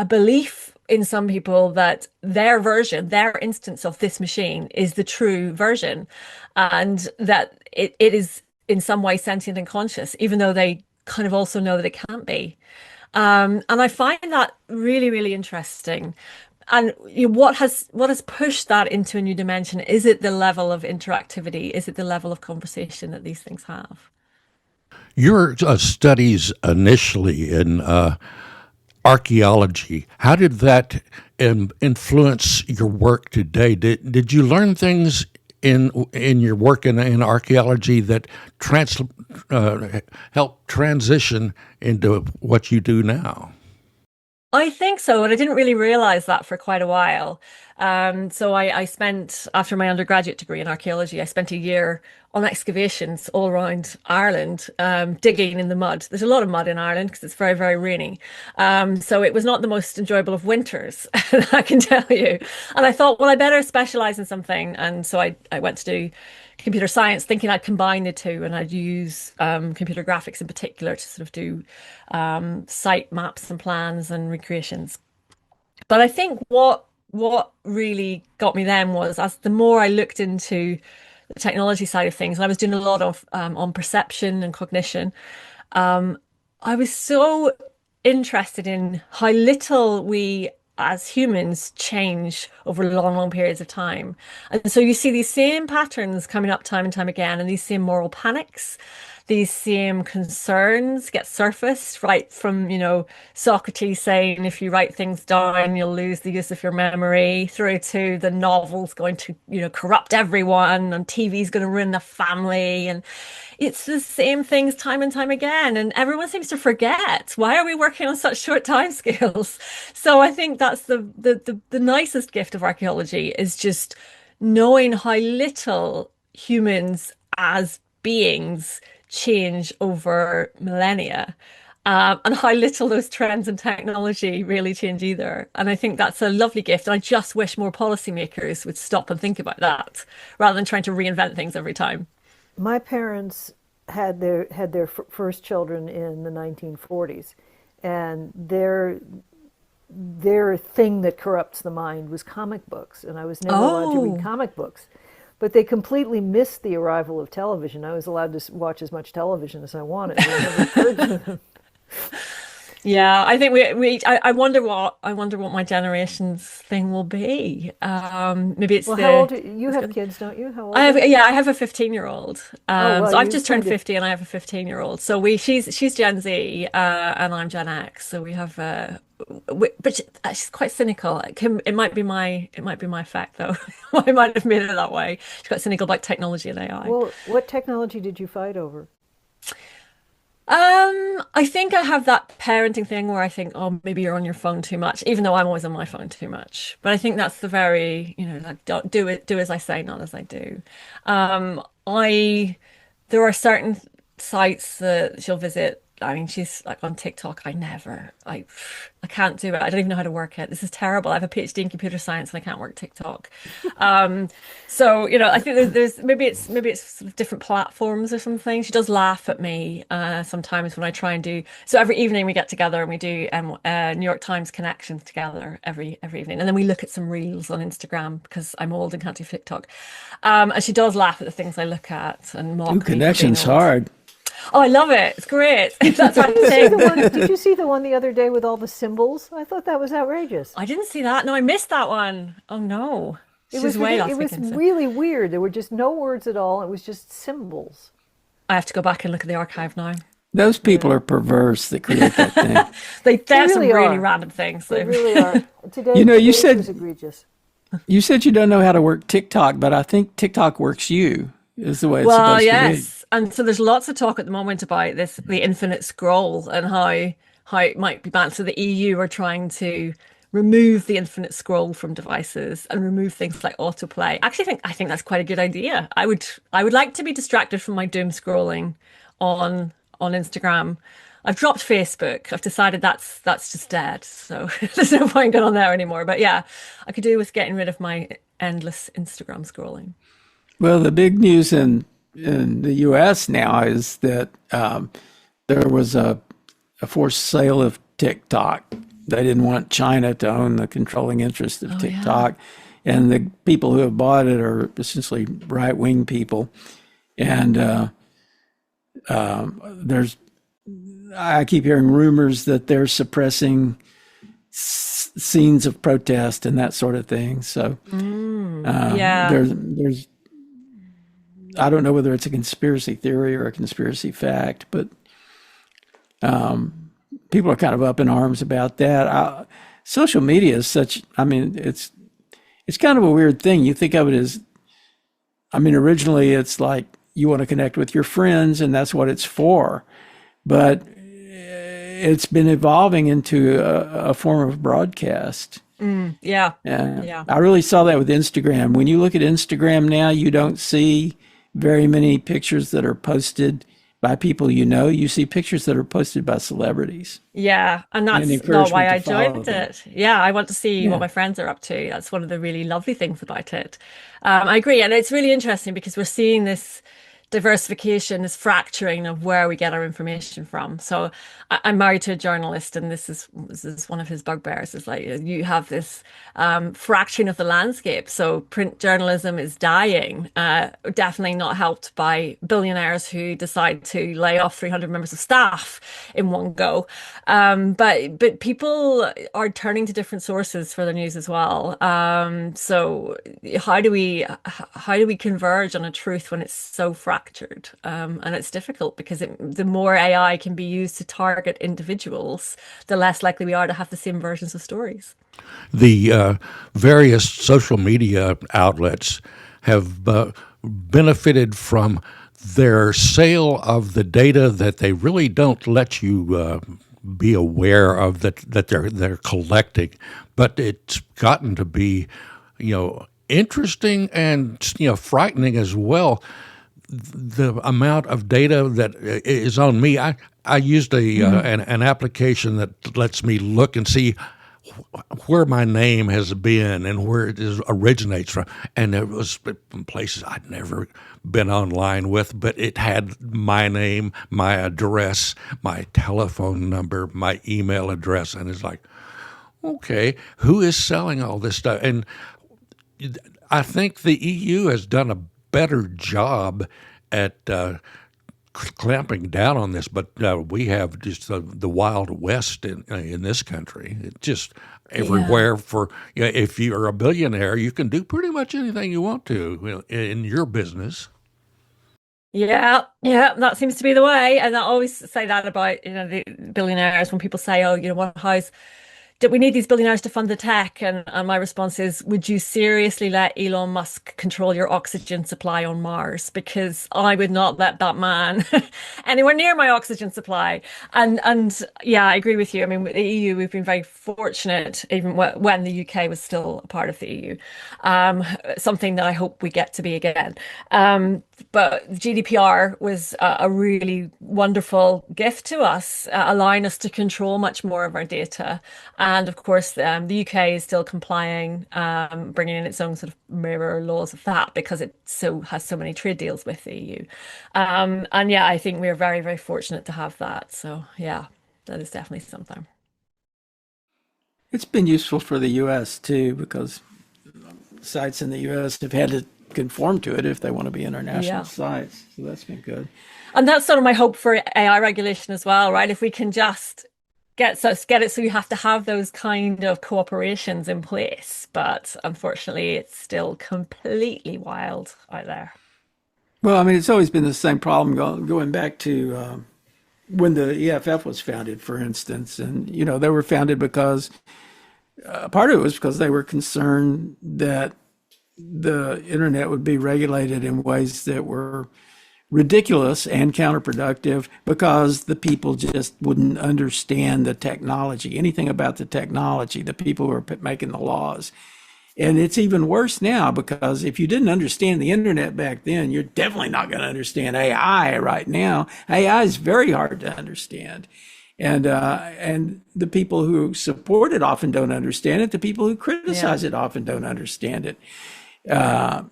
belief in some people that their version, their instance of this machine is the true version, and that it is in some way sentient and conscious, even though they kind of also know that it can't be. And I find that really, really interesting. And what has pushed that into a new dimension? Is it the level of interactivity? Is it the level of conversation that these things have? Your studies initially in archaeology, how did that influence your work today? Did you learn things in your work in archaeology that help transition into what you do now? I think so, and I didn't really realize that for quite a while. So I spent, after my undergraduate degree in archaeology, I spent a year on excavations all around Ireland, digging in the mud. There's a lot of mud in Ireland because it's very, very rainy. So it was not the most enjoyable of winters, I can tell you. And I thought, well, I better specialize in something. And so I went to do computer science, thinking I'd combine the two, and I'd use computer graphics in particular to sort of do site maps and plans and recreations. But I think what really got me then was, as the more I looked into the technology side of things, and I was doing a lot of on perception and cognition, I was so interested in how little we as humans change over long, long periods of time. And so you see these same patterns coming up time and time again, and these same moral panics, these same concerns get surfaced right from, Socrates saying, if you write things down, you'll lose the use of your memory, through to the novel's going to, corrupt everyone, and TV's going to ruin the family. And it's the same things time and time again. And everyone seems to forget. Why are we working on such short time scales? So I think that's the nicest gift of archaeology, is just knowing how little humans as beings change over millennia, and how little those trends in technology really change either. And I think that's a lovely gift. And I just wish more policymakers would stop and think about that rather than trying to reinvent things every time. My parents had their first children in the 1940s, and their thing that corrupts the mind was comic books, and I was never allowed to read comic books. But they completely missed the arrival of television. I was allowed to watch as much television as I wanted. It never occurred to them. Yeah, I think I wonder what my generation's thing will be. Maybe it's Well, how old the you it's have gonna, kids, don't you? How I old have are they? yeah, I have a 15-year-old. Oh, well, So I've you just turned kind of 50 and I have a 15-year-old. So she's Gen Z and I'm Gen X. So we have she's quite cynical. It might be my effect though. I might have made it that way. She's quite cynical about technology and AI. well, what technology did you fight over? I think I have that parenting thing where I think, oh, maybe you're on your phone too much, even though I'm always on my phone too much. But I think that's the very, like don't do as I say, not as I do. I There are certain sites that she'll visit. I mean, she's like on TikTok. I can't do it. I don't even know how to work it. This is terrible. I have a PhD in computer science and I can't work TikTok. Um, so I think there's maybe it's sort of different platforms or something. She does laugh at me sometimes when I try and do. So every evening we get together and we do New York Times connections together every evening, and then we look at some reels on Instagram because I'm old and can't do TikTok. And she does laugh at the things I look at and Ooh, mock me for being connections old. hard. Oh, I love it. It's great. That's Did our you see the thing. one? Did you see the one the other day with all the symbols? I thought that was outrageous. I didn't see that. No, I missed that one. Oh no. She's way It last was weekend. So really weird. There were just no words at all. It was just symbols. I have to go back and look at the archive now. Those people Yeah, are perverse that create that thing. They they have some really really are. random things. They So. really are. You know, Today's was egregious. you said you don't know how to work TikTok, but I think TikTok works you is the way it's Well, supposed to be. yes. And so there's lots of talk at the moment about the infinite scroll and how it might be banned. So the EU are trying to remove the infinite scroll from devices and remove things like autoplay. Actually, I think that's quite a good idea. I would like to be distracted from my doom scrolling on Instagram. I've dropped Facebook. I've decided that's just dead. So there's no point going on there anymore. But yeah, I could do with getting rid of my endless Instagram scrolling. Well, the big news in the U.S. now is that there was a forced sale of TikTok. They didn't want China to own the controlling interest of Oh yeah. TikTok. And the people who have bought it are essentially right wing people. And there's, I keep hearing rumors that they're suppressing scenes of protest and that sort of thing. So Yeah. there's, I don't know whether it's a conspiracy theory or a conspiracy fact, but people are kind of up in arms about that. Social media is such, I mean, it's kind of a weird thing. You think of it as, I mean, originally it's like you want to connect with your friends and that's what it's for. But it's been evolving into a form of broadcast. Yeah. Yeah, Yeah. I really saw that with Instagram. When you look at Instagram now, you don't see very many pictures that are posted by people you know. You see pictures that are posted by celebrities Yeah, and and that's not why encouragement to I follow joined them. it. Yeah, I want to see what Yeah. my friends are up to. That's one of the really lovely things about it. I agree, and it's really interesting because we're seeing this diversification, this fracturing of where we get our information from. So I'm married to a journalist, and this is one of his bugbears. Is like you have this fracturing of the landscape. So print journalism is dying, definitely not helped by billionaires who decide to lay off 300 members of staff in one go. But people are turning to different sources for their news as well. So how do we converge on a truth when it's so fractured? And it's difficult because the more AI can be used to target individuals, the less likely we are to have the same versions of stories. The various social media outlets have benefited from their sale of the data that they really don't let you be aware of that they're collecting, but it's gotten to be, interesting and frightening as well. The amount of data that is on me. I used an application that lets me look and see where my name has been and where originates from. And it was from places I'd never been online with, but it had my name, my address, my telephone number, my email address. And it's like, okay, who is selling all this stuff? And I think the EU has done a better job at clamping down on this, but we have just the Wild West in this country. It's just everywhere. For if you're a billionaire, you can do pretty much anything you want to in your business. Yeah, that seems to be the way. And I always say that about, the billionaires when people say, oh, how's do we need these billionaires to fund the tech? And my response is, would you seriously let Elon Musk control your oxygen supply on Mars? Because I would not let that man anywhere near my oxygen supply. And yeah, I agree with you. I mean, with the EU, we've been very fortunate, even when the UK was still a part of the EU, something that I hope we get to be again. But GDPR was a really wonderful gift to us, allowing us to control much more of our data. And of course, the UK is still complying, bringing in its own sort of mirror laws of that because it has so many trade deals with the EU. And yeah, I think we're very, very fortunate to have that. So yeah, that is definitely something. It's been useful for the US too, because sites in the US have had to conform to it if they want to be international sites. So that's been good. And that's sort of my hope for AI regulation as well, right? If we can just get it so you have to have those kind of cooperations in place. But unfortunately, it's still completely wild out there. Well, I mean, it's always been the same problem going back to when the EFF was founded, for instance. And, they were founded because part of it was because they were concerned that the internet would be regulated in ways that were ridiculous and counterproductive because the people just wouldn't understand the technology, anything about the technology, the people who are making the laws. And it's even worse now because if you didn't understand the internet back then, you're definitely not going to understand AI right now. AI is very hard to understand. And the people who support it often don't understand it. The people who criticize it often don't understand it. I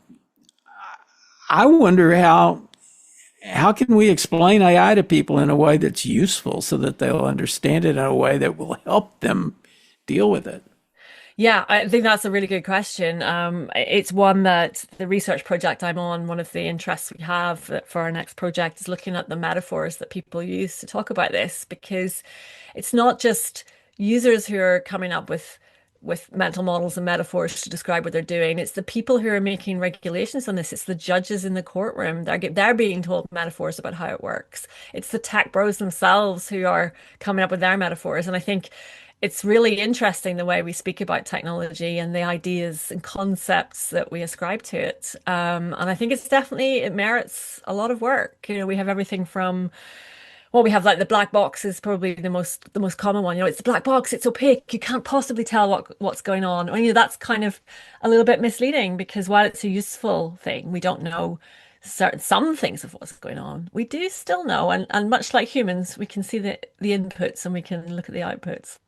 wonder how can we explain AI to people in a way that's useful so that they'll understand it in a way that will help them deal with it? Yeah, I think that's a really good question. It's one that the research project I'm on, one of the interests we have for our next project is looking at the metaphors that people use to talk about this, because it's not just users who are coming up with mental models and metaphors to describe what they're doing. It's the people who are making regulations on this. It's the judges in the courtroom. They're being told metaphors about how it works. It's the tech bros themselves who are coming up with their metaphors. And I think it's really interesting the way we speak about technology and the ideas and concepts that we ascribe to it. And I think it merits a lot of work. We have everything from, well, we have like the black box is probably the most common one. It's the black box, it's opaque, you can't possibly tell what's going on. And that's kind of a little bit misleading because while it's a useful thing, we don't know some things of what's going on. We do still know, and much like humans, we can see the inputs and we can look at the outputs.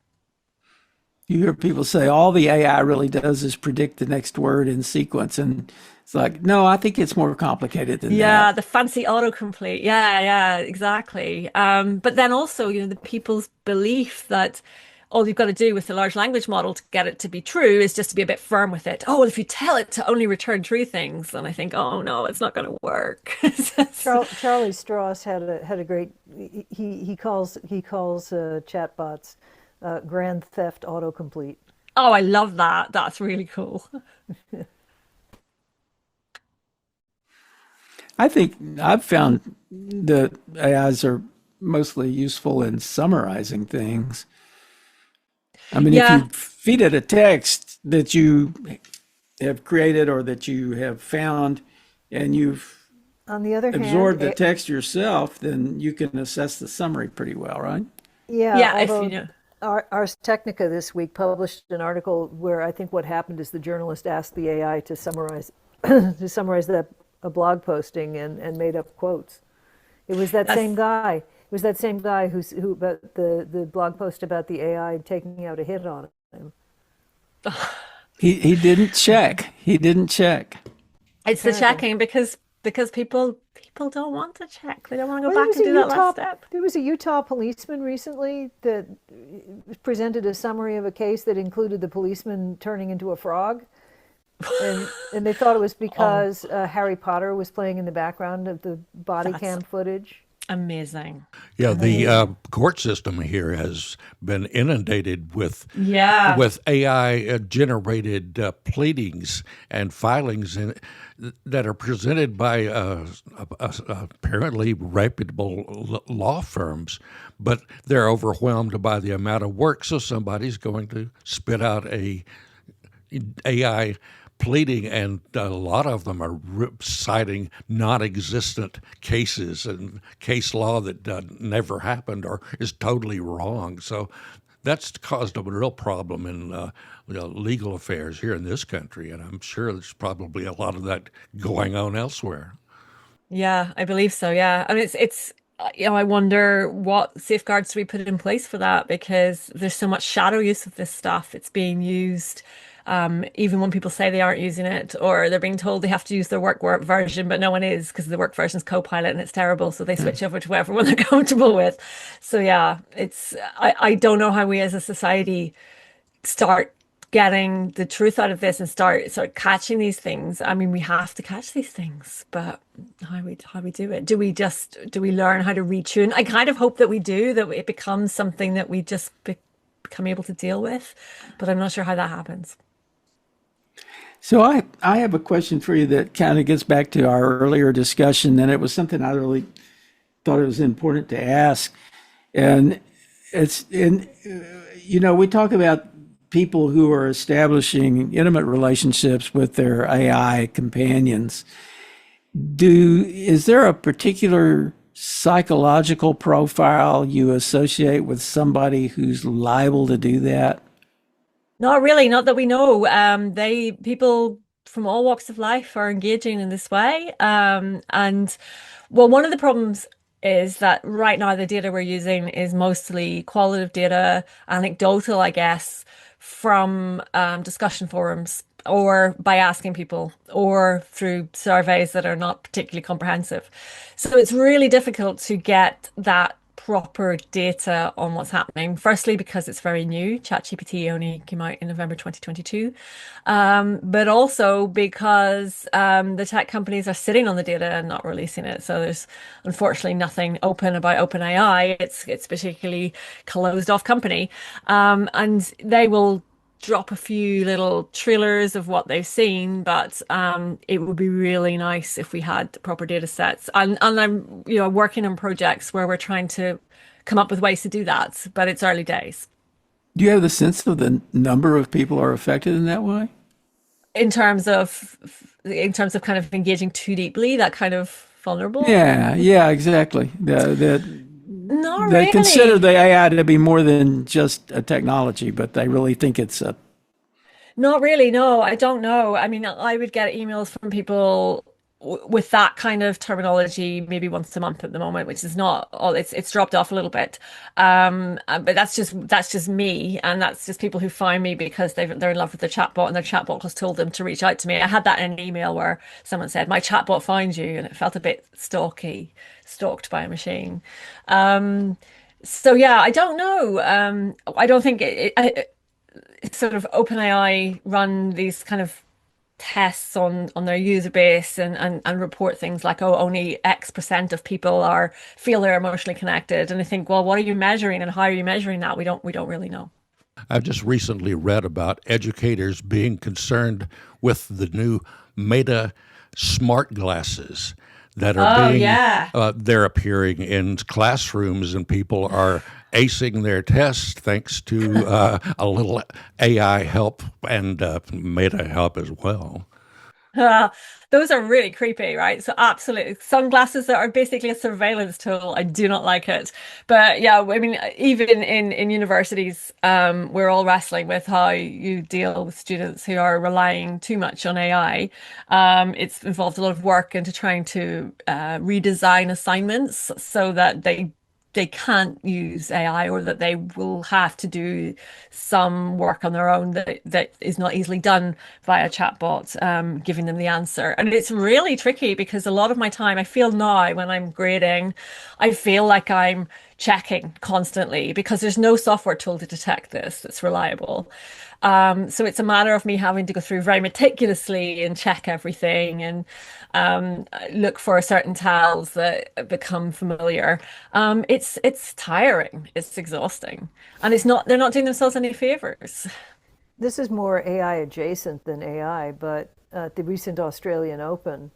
You hear people say all the AI really does is predict the next word in sequence. And it's like, no, I think it's more complicated than that. Yeah, the fancy autocomplete. Yeah, exactly. But then also, the people's belief that all you've got to do with the large language model to get it to be true is just to be a bit firm with it. Oh, well, if you tell it to only return true things, then I think, oh no, it's not going to work. Charlie Strauss had a great. He calls chatbots grand theft autocomplete. Oh, I love that. That's really cool. I think I've found that AIs are mostly useful in summarizing things. I mean, if you feed it a text that you have created or that you have found and you've on the other absorbed the text yourself, then you can assess the summary pretty well, right? Yeah, although Ars Technica this week published an article where I think what happened is the journalist asked the AI to summarize that a blog posting and made up quotes. It was that same guy. It was that same guy who about the blog post about the AI taking out a hit on him. He didn't check. He didn't check. It's the checking because people don't want to check. They don't want to go back and do that last step. There was a Utah policeman recently that presented a summary of a case that included the policeman turning into a frog. And they thought it was because Harry Potter was playing in the background of the body cam footage. Amazing. Yeah, the Amazing. court system here has been inundated Yeah. with AI generated pleadings and filings that are presented by apparently reputable law firms, but they're overwhelmed by the amount of work. So somebody's going to spit out a AI pleading, and a lot of them are citing non-existent cases and case law that never happened or is totally wrong. So that's caused a real problem in legal affairs here in this country, and I'm sure there's probably a lot of that going on elsewhere. Yeah, I believe so. Yeah. And it's I wonder what safeguards we put in place for that because there's so much shadow use of this stuff. It's being used even when people say they aren't using it or they're being told they have to use their work version, but no one is because the work version is Copilot and it's terrible. So they switch over to whatever one they're comfortable with. So yeah, I don't know how we as a society start getting the truth out of this and start catching these things. I mean, we have to catch these things, but how we do it? Do we learn how to retune? I kind of hope that we do, that it becomes something that we just become able to deal with, but I'm not sure how that happens. So I have a question for you that kind of gets back to our earlier discussion, and it was something I really thought it was important to ask. And it's in we talk about people who are establishing intimate relationships with their AI companions. Is there a particular psychological profile you associate with somebody who's liable to do that? Not really, not that we know. They people from all walks of life are engaging in this way. And well, one of the problems is that right now the data we're using is mostly qualitative data, anecdotal, I guess, from discussion forums or by asking people or through surveys that are not particularly comprehensive. So it's really difficult to get that proper data on what's happening. Firstly, because it's very new. ChatGPT only came out in November 2022. But also because the tech companies are sitting on the data and not releasing it. So there's unfortunately nothing open about OpenAI. It's particularly closed off company. And they will drop a few little trailers of what they've seen, but it would be really nice if we had proper data sets. And I'm, working on projects where we're trying to come up with ways to do that, but it's early days. Do you have the sense of the number of people are affected in that way? In terms of kind of engaging too deeply, that kind of vulnerable. Yeah, yeah, exactly. Not They consider really. the AI to be more than just a technology, but they really think it's a. Not really, no, I don't know. I mean, I would get emails from people with that kind of terminology maybe once a month at the moment, which is not all it's dropped off a little bit. But that's just me, and that's just people who find me because they're in love with their chatbot and their chatbot has told them to reach out to me. I had that in an email where someone said, "My chatbot finds you," and it felt a bit stalked by a machine. So yeah, I don't know. I don't think sort of OpenAI run these kind of tests on their user base and report things like, oh, only X% of people are feel they're emotionally connected. And I think, well, what are you measuring and how are you measuring that? We don't really know. I've just recently read about educators being concerned with the new Meta smart glasses that are Oh being yeah. they're appearing in classrooms, and people are acing their tests thanks to a little AI help and Meta help as well. Uh, those are really creepy, right? So absolutely, sunglasses that are basically a surveillance tool. I do not like it. But yeah, I mean, even in universities, we're all wrestling with how you deal with students who are relying too much on AI. It's involved a lot of work into trying to redesign assignments so that they can't use AI or that they will have to do some work on their own that is not easily done via chatbot, giving them the answer. And it's really tricky because a lot of my time, I feel now when I'm grading, I feel like I'm checking constantly because there's no software tool to detect this that's reliable. So it's a matter of me having to go through very meticulously and check everything and look for certain tells that become familiar. It's tiring, it's exhausting, and they're not doing themselves any favors. This is more AI adjacent than AI, but at the recent Australian Open,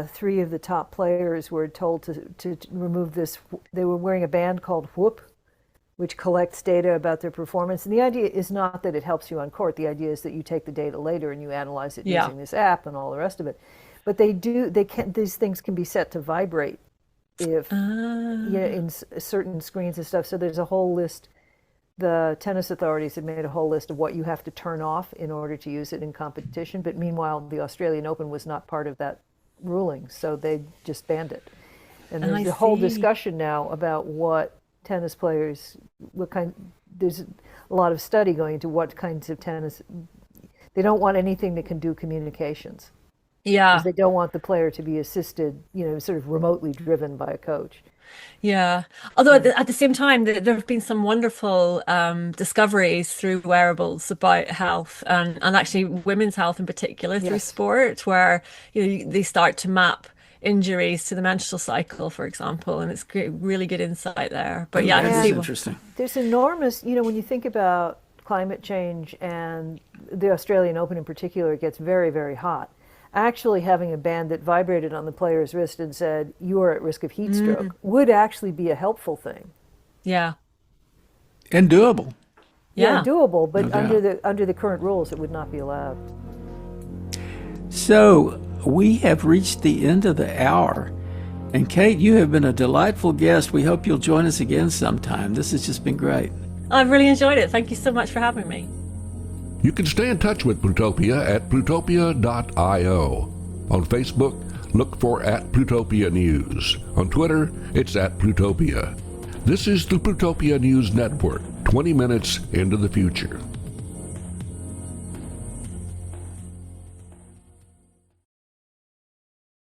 three of the top players were told to remove this. They were wearing a band called Whoop, which collects data about their performance. And the idea is not that it helps you on court. The idea is that you take the data later and you analyze it using this app and all the rest of it. But these things can be set to vibrate if in certain screens and stuff. So there's a whole list. The tennis authorities have made a whole list of what you have to turn off in order to use it in competition. But meanwhile, the Australian Open was not part of that ruling, so they just banned it. And there's a whole discussion now about what tennis players, there's a lot of study going into what kinds of tennis. They don't want anything that can do communications. Yeah. Because they don't want the player to be assisted, sort of remotely driven by a coach. Yeah. Although at the same time, there have been some wonderful discoveries through wearables about health and actually women's health in particular through sport, where they start to map injuries to the menstrual cycle, for example, and it's really good insight there. But that's interesting. There's enormous, when you think about climate change and the Australian Open in particular, it gets very, very hot. Actually having a band that vibrated on the player's wrist and said, you are at risk of heat stroke, would actually be a helpful thing. Yeah. And doable. Yeah, doable, but under the current rules, it would not be allowed. So we have reached the end of the hour. And Kate, you have been a delightful guest. We hope you'll join us again sometime. This has just been great. I've really enjoyed it. Thank you so much for having me. You can stay in touch with Plutopia at plutopia.io. On Facebook, look for @Plutopia News. On Twitter, it's @Plutopia. This is the Plutopia News Network, 20 minutes into the future.